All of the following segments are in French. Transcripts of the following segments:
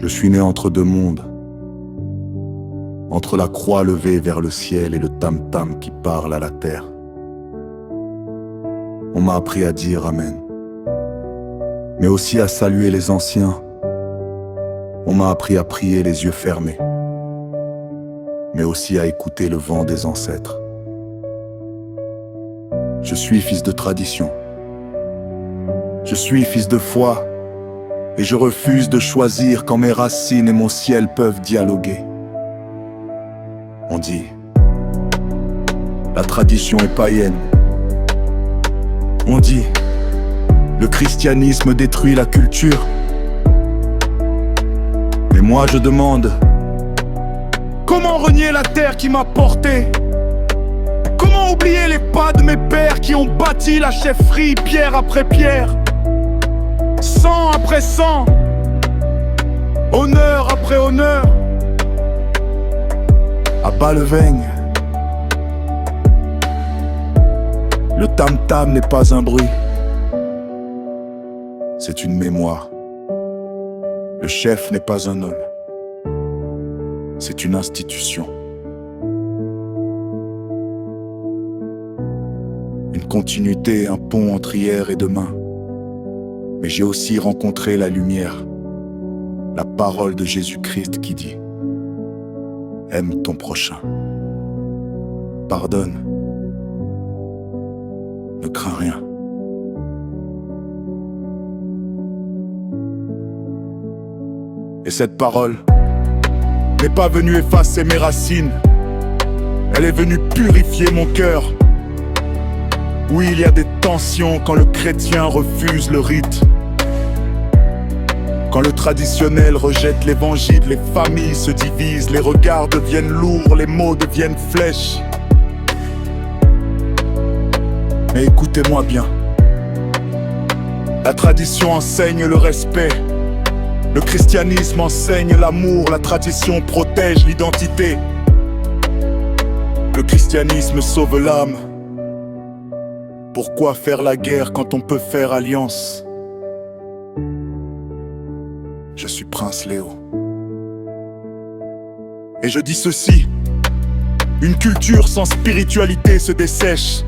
Je suis né entre deux mondes, entre la croix levée vers le ciel et le tam-tam qui parle à la terre. On m'a appris à dire Amen, mais aussi à saluer les anciens. On m'a appris à prier les yeux fermés, mais aussi à écouter le vent des ancêtres. Je suis fils de tradition. Je suis fils de foi, et je refuse de choisir quand mes racines et mon ciel peuvent dialoguer. On dit, la tradition est païenne. On dit, le christianisme détruit la culture. Mais moi je demande, comment renier la terre qui m'a porté? Comment oublier les pas de mes pères qui ont bâti la chefferie pierre après pierre? Sang après sang, honneur après honneur. À Bas-le-Veigne, le tam-tam n'est pas un bruit, c'est une mémoire. Le chef n'est pas un homme, c'est une institution. Une continuité, un pont entre hier et demain. Mais j'ai aussi rencontré la lumière, la parole de Jésus-Christ qui dit: aime ton prochain, pardonne, ne crains rien. Et cette parole n'est pas venue effacer mes racines, elle est venue purifier mon cœur. Oui, il y a des tensions quand le chrétien refuse le rite. Quand le traditionnel rejette l'évangile, les familles se divisent, les regards deviennent lourds, les mots deviennent flèches. Mais écoutez-moi bien. La tradition enseigne le respect. Le christianisme enseigne l'amour, la tradition protège l'identité. Le christianisme sauve l'âme. Pourquoi faire la guerre quand on peut faire alliance? Je suis Prince Léo. Et je dis ceci: une culture sans spiritualité se dessèche.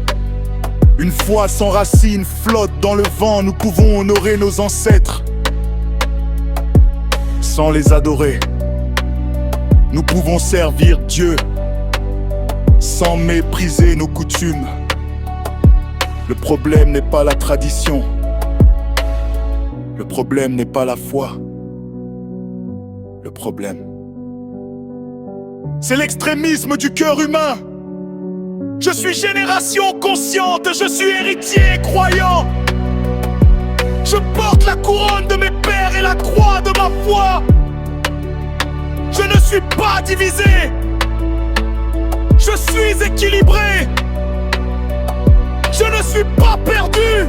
Une foi sans racines flotte dans le vent. Nous pouvons honorer nos ancêtres sans les adorer. Nous pouvons servir Dieu sans mépriser nos coutumes. Le problème n'est pas la tradition. Le problème n'est pas la foi. Le problème, c'est l'extrémisme du cœur humain. Je suis génération consciente, je suis héritier croyant. Je porte la couronne de mes pères et la croix de ma foi. Je ne suis pas divisé. Je suis équilibré. Je ne suis pas perdu.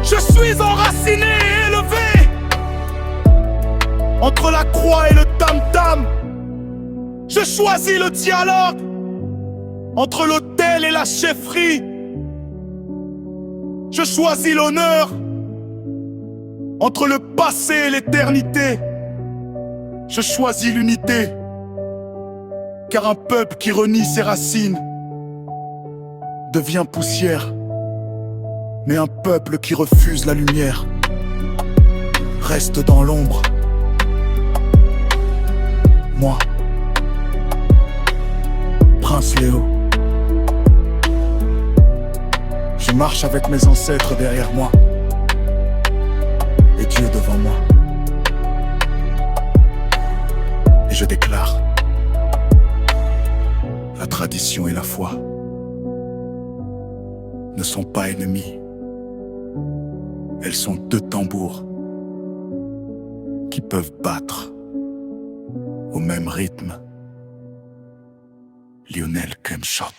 Je suis enraciné et élevé. Entre la croix et le tam-tam, je choisis le dialogue. Entre l'autel et la chefferie, je choisis l'honneur. Entre le passé et l'éternité, je choisis l'unité. Car un peuple qui renie ses racines devient poussière. Mais un peuple qui refuse la lumière reste dans l'ombre. Moi, Prince Léo, je marche avec mes ancêtres derrière moi et Dieu devant moi. Et je déclare: la tradition et la foi ne sont pas ennemies. Elles sont deux tambours qui peuvent battre au même rythme. Lionel Kemchak.